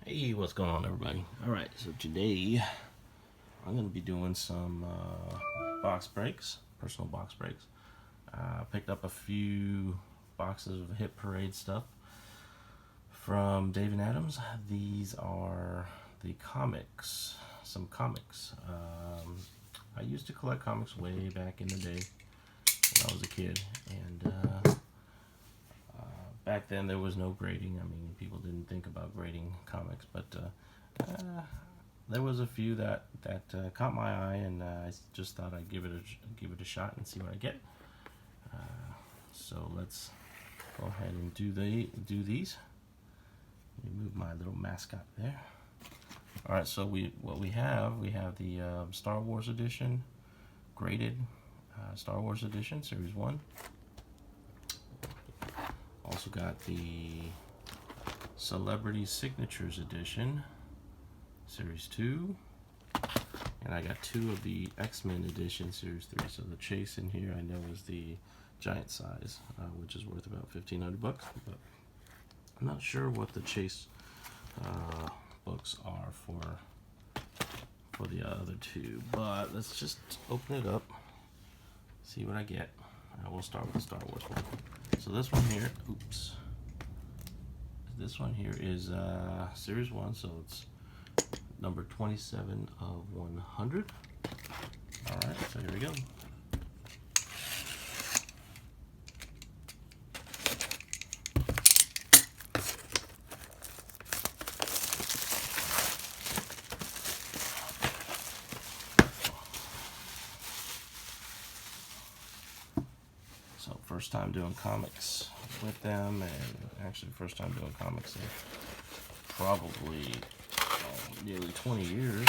Hey, what's going on, everybody? Alright, so today I'm going to be doing some box breaks, personal box breaks. Picked up a few boxes of Hit Parade stuff from Dave and Adams. These are the comics, some comics. I used to collect comics way back in the day when I was a kid, and back then there was no grading. I mean, people didn't think about grading comics, but there was a few that caught my eye, and I just thought I'd give it a shot and see what I get. So let's go ahead and do these. Let me move my little mascot there. All right, so we have the Star Wars edition, graded Star Wars edition, Series 1. Also got the Celebrity Signatures edition, Series 2. And I got 2 of the Xmen edition, Series 3. So the Chase in here I know is the giant size, which is worth about $1,500. But I'm not sure what the Chase books are for the other 2. But let's just open it up, see what I get. We'll start with the Star Wars one. So this one here, this one here is Series 1, so it's number 27 of 100. Alright, so here we go. So first time doing comics with them, and actually first time doing comics in probably nearly 20 years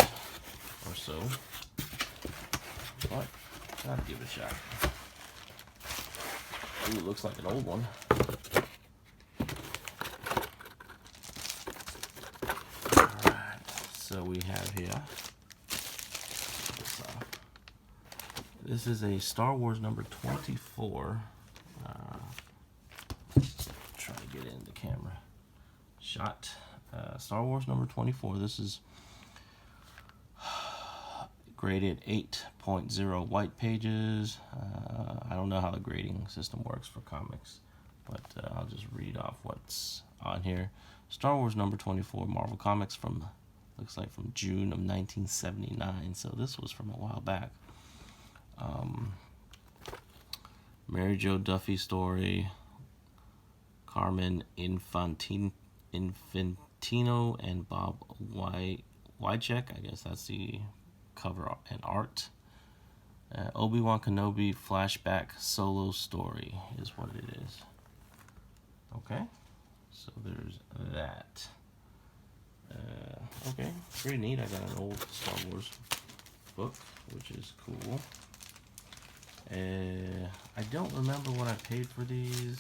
or so. But gotta give it a shot. Ooh, looks like an old one. Alright, so we have here. This is a Star Wars number 24. Try to get it in the camera shot. Star Wars number 24. This is graded 8.0 white pages. I don't know how the grading system works for comics, but I'll just read off what's on here. Star Wars number 24, Marvel Comics, from looks like from June of 1979. So this was from a while back. Mary Jo Duffy story, Carmen Infantino and Bob Wycheck, I guess that's the cover and art. Obi-Wan Kenobi flashback solo story is what it is. Okay, so there's that. Okay, pretty neat. I got an old Star Wars book, which is cool. I don't remember what I paid for these.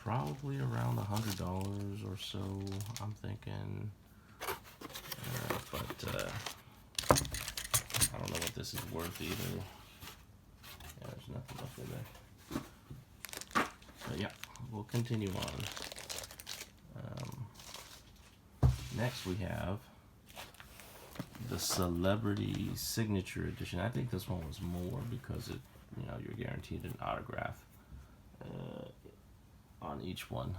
Probably around $100 or so, I'm thinking. But I don't know what this is worth either. Yeah, there's nothing left in there. But yeah, we'll continue on. Next we have the Celebrity Signature Edition. I think this one was more because you're guaranteed an autograph on each one.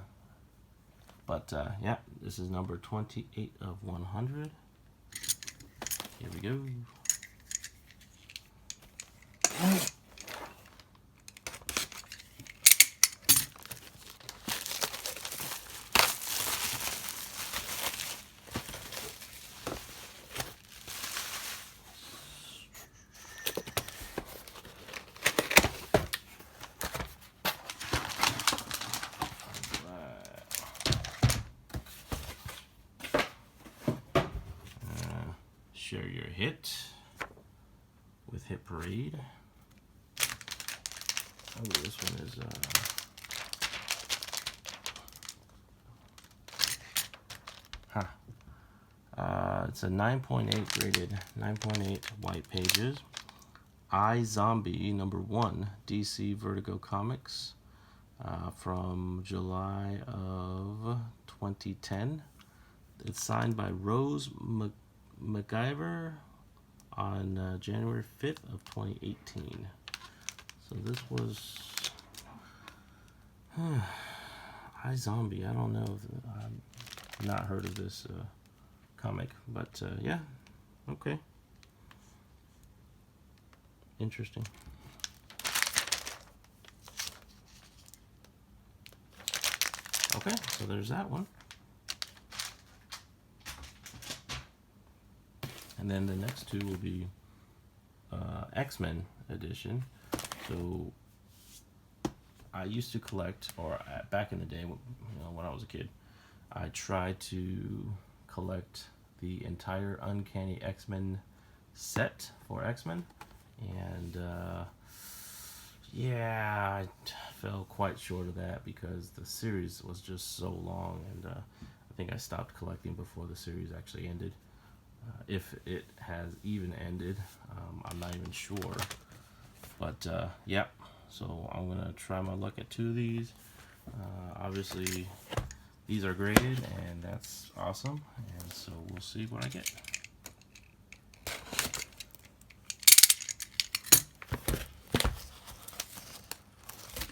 But yeah, this is number 28 of 100. Here we go. Share your hit with Hit Parade. Oh, this one is it's a 9.8 graded, 9.8 white pages. iZombie #1, DC Vertigo Comics, from July of 2010. It's signed by Rose McIver on January 5th of 2018. So this was iZombie. I don't know if I've not heard of this comic, but yeah, okay, interesting. Okay, so there's that one. And then the next two will be Xmen edition. So I used to collect, or back in the day, when I was a kid, I tried to collect the entire Uncanny X-Men set for X-Men, and yeah, I fell quite short of that because the series was just so long, and I think I stopped collecting before the series actually ended. If it has even ended, I'm not even sure, but yeah, so I'm gonna try my luck at two of these. Obviously these are graded, and that's awesome, and so we'll see what I get.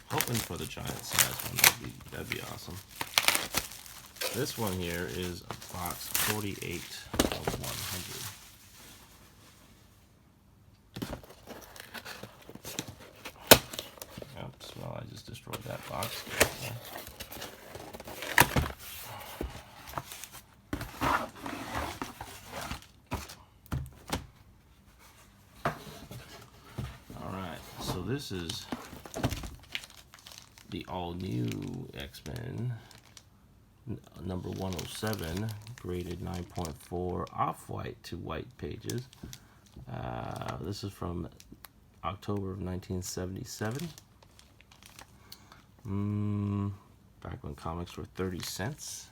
Hoping for the giant size one, that'd be awesome. This one here is box 48 of 100. Oops, well, I just destroyed that box. Alright, so this is the all-new X-Men, number 107, graded 9.4, off-white to white pages. This is from October of 1977. Back when comics were 30 cents.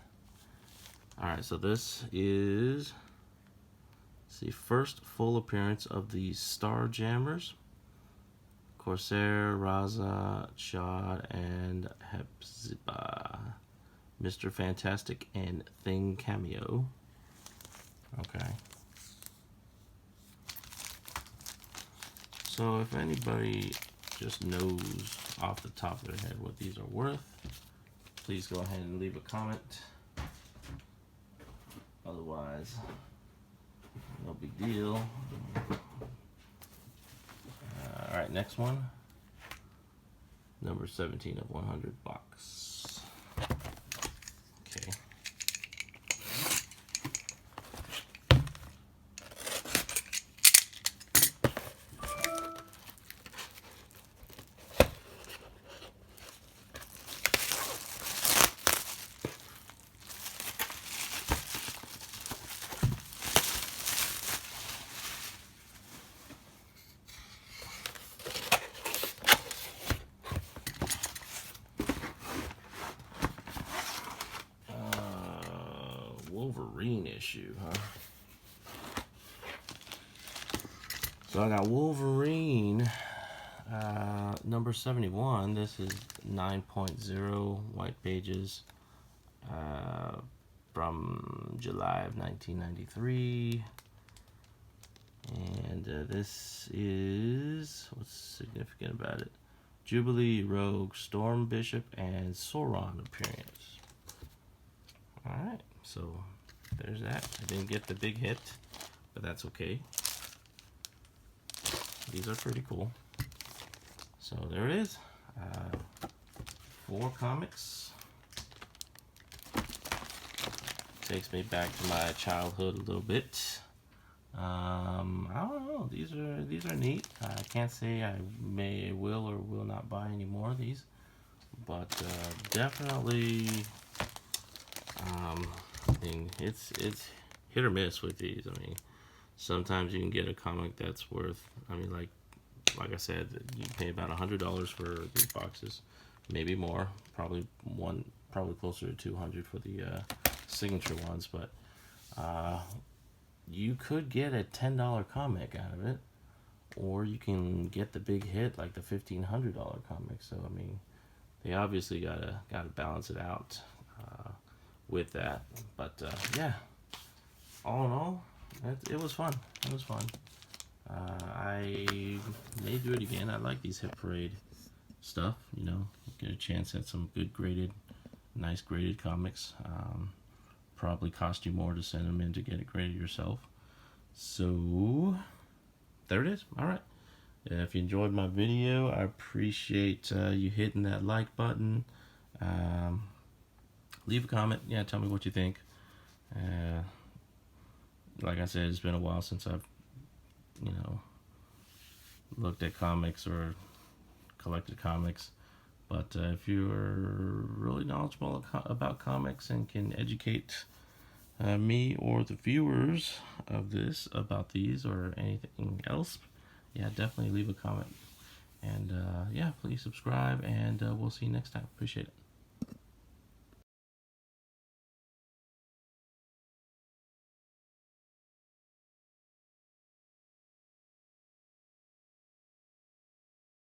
Alright, so this is the first full appearance of the Starjammers. Corsair, Raza, Chad, and Hepzibah. Mr. Fantastic and Thing cameo. Okay. So if anybody just knows off the top of their head what these are worth, please go ahead and leave a comment. Otherwise, no big deal. Alright, next one. Number 17 of 100 box. Okay. Wolverine issue, huh? So I got Wolverine, number 71. This is 9.0 white pages, from July of 1993. And this is, what's significant about it? Jubilee, Rogue, Storm Bishop, and Sauron appearance. Alright, so there's that. I didn't get the big hit, but that's okay. These are pretty cool. So there it is. 4 comics. Takes me back to my childhood a little bit. I don't know. These are neat. I can't say I will or will not buy any more of these, but definitely. I mean, it's hit or miss with these. I mean, sometimes you can get a comic that's worth, I mean, like I said, you pay about $100 for these boxes, maybe more, probably closer to 200 for the signature ones, but you could get a $10 comic out of it, or you can get the big hit like the $1,500 comic. So I mean, they obviously gotta balance it out. with that. But yeah, all in all, it was fun. It was fun. I may do it again. I like these Hit Parade stuff. You know, get a chance at some good graded, nice graded comics. Probably cost you more to send them in to get it graded yourself. So there it is. All right. If you enjoyed my video, I appreciate you hitting that like button. Leave a comment. Yeah, tell me what you think. Like I said, it's been a while since I've, you know, looked at comics or collected comics. But if you're really knowledgeable about comics and can educate me or the viewers of this about these or anything else, yeah, definitely leave a comment. And yeah, please subscribe, and we'll see you next time. Appreciate it.